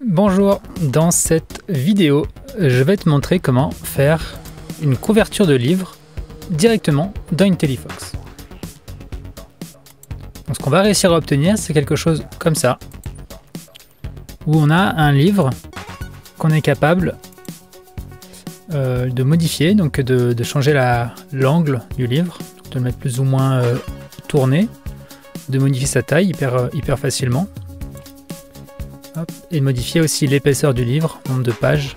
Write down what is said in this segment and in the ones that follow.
Bonjour, dans cette vidéo, je vais te montrer comment faire une couverture de livre directement dans IntelliFox. Donc, ce qu'on va réussir à obtenir, c'est quelque chose comme ça, où on a un livre qu'on est capable de modifier, donc de changer l'angle du livre, de le mettre plus ou moins tourné, de modifier sa taille hyper facilement. Hop, et de modifier aussi l'épaisseur du livre, nombre de pages.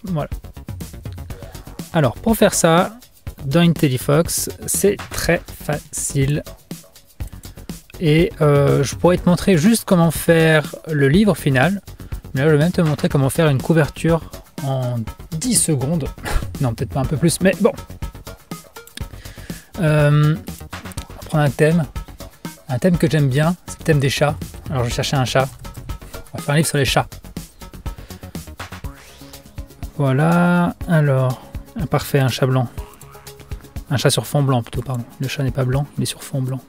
Voilà. Alors pour faire ça, dans IntelliFox, c'est très facile. Et je pourrais te montrer juste comment faire le livre final. Mais là, je vais même te montrer comment faire une couverture en 10 secondes. Non, peut-être pas un peu plus, mais bon. On va prendre un thème. Un thème que j'aime bien, c'est le thème des chats. Alors je vais chercher un chat. On va faire un livre sur les chats. Voilà. Alors, parfait, un chat blanc. Un chat sur fond blanc plutôt, pardon. Le chat n'est pas blanc, il est sur fond blanc.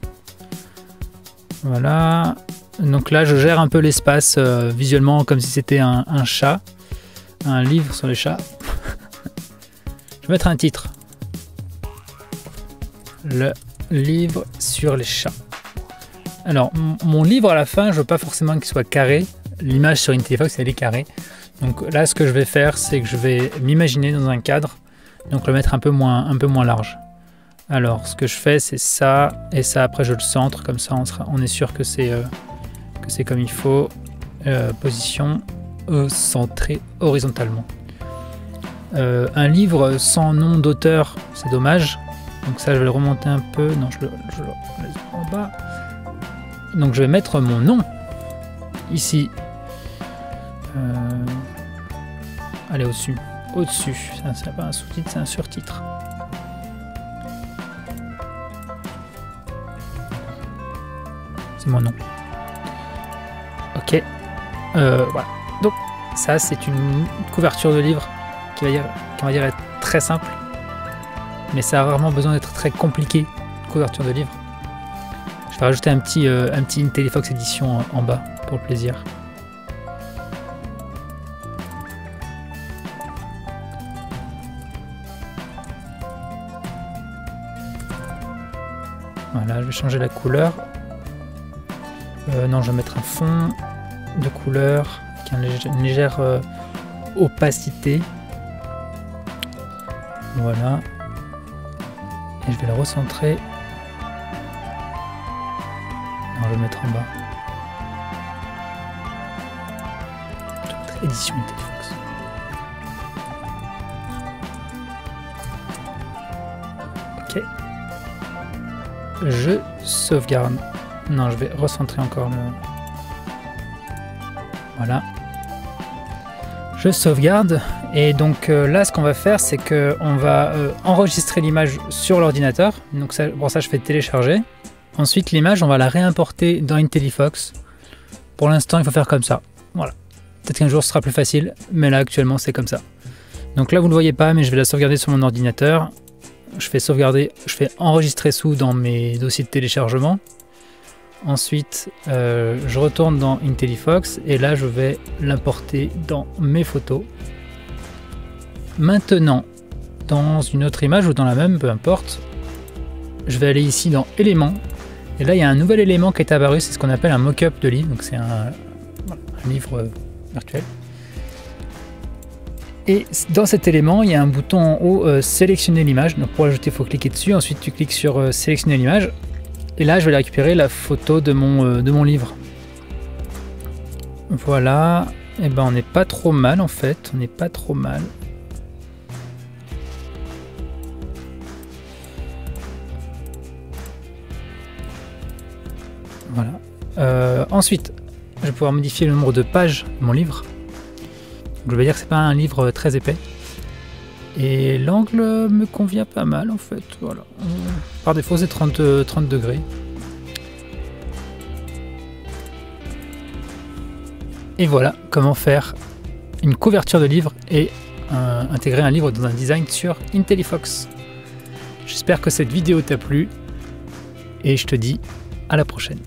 Voilà. Donc là, je gère un peu l'espace visuellement comme si c'était un chat. Un livre sur les chats. Je vais mettre un titre. Le livre sur les chats. Alors, mon livre à la fin, je veux pas forcément qu'il soit carré. L'image sur IntelliFox, elle est carrée. Donc là, ce que je vais faire, c'est que je vais m'imaginer dans un cadre, donc le mettre un peu moins large. Alors, ce que je fais, c'est ça et ça. Après, je le centre, comme ça, on est sûr que c'est comme il faut. Position centrée horizontalement. Un livre sans nom d'auteur, c'est dommage. Donc ça, je vais le remonter un peu. Non, je le laisse en bas. Donc je vais mettre mon nom ici. Allez, au-dessus. Au-dessus. C'est pas un sous-titre, c'est un surtitre. C'est mon nom. Ok. Voilà. Donc ça, c'est une couverture de livre qui va dire être très simple. Mais ça a rarement besoin d'être très compliqué, une couverture de livre. Je vais rajouter un petit IntelliFox Edition en bas, pour le plaisir. Voilà, je vais changer la couleur. Non, je vais mettre un fond de couleur avec une légère opacité. Voilà. Et je vais le recentrer. Non, je vais le mettre en bas. Je vais mettre édition IntelliFox. Ok. Je sauvegarde. Non, je vais recentrer encore le... Voilà. Je sauvegarde. Et donc là, ce qu'on va faire, c'est qu'on va enregistrer l'image sur l'ordinateur. Donc ça, pour ça, je fais télécharger. Ensuite, l'image, on va la réimporter dans IntelliFox. Pour l'instant, il faut faire comme ça. Voilà. Peut-être qu'un jour, ce sera plus facile. Mais là, actuellement, c'est comme ça. Donc là, vous ne le voyez pas, mais je vais la sauvegarder sur mon ordinateur. Je fais sauvegarder, je fais enregistrer sous dans mes dossiers de téléchargement. Ensuite, je retourne dans IntelliFox. Et là, je vais l'importer dans mes photos. Maintenant, dans une autre image ou dans la même, peu importe, je vais aller ici dans éléments. Et là, il y a un nouvel élément qui est apparu, c'est ce qu'on appelle un mock-up de livre. Donc c'est un livre virtuel. Et dans cet élément, il y a un bouton en haut, sélectionner l'image. Donc pour l'ajouter, il faut cliquer dessus. Ensuite, tu cliques sur sélectionner l'image. Et là, je vais récupérer la photo de mon livre. Voilà. Et ben, on n'est pas trop mal en fait. On n'est pas trop mal. Voilà. Ensuite, je vais pouvoir modifier le nombre de pages de mon livre. Donc, je vais dire que c'est pas un livre très épais. Et l'angle me convient pas mal en fait. Voilà. Par défaut, c'est 30 degrés. Et voilà comment faire une couverture de livre et intégrer un livre dans un design sur IntelliFox. J'espère que cette vidéo t'a plu et je te dis à la prochaine.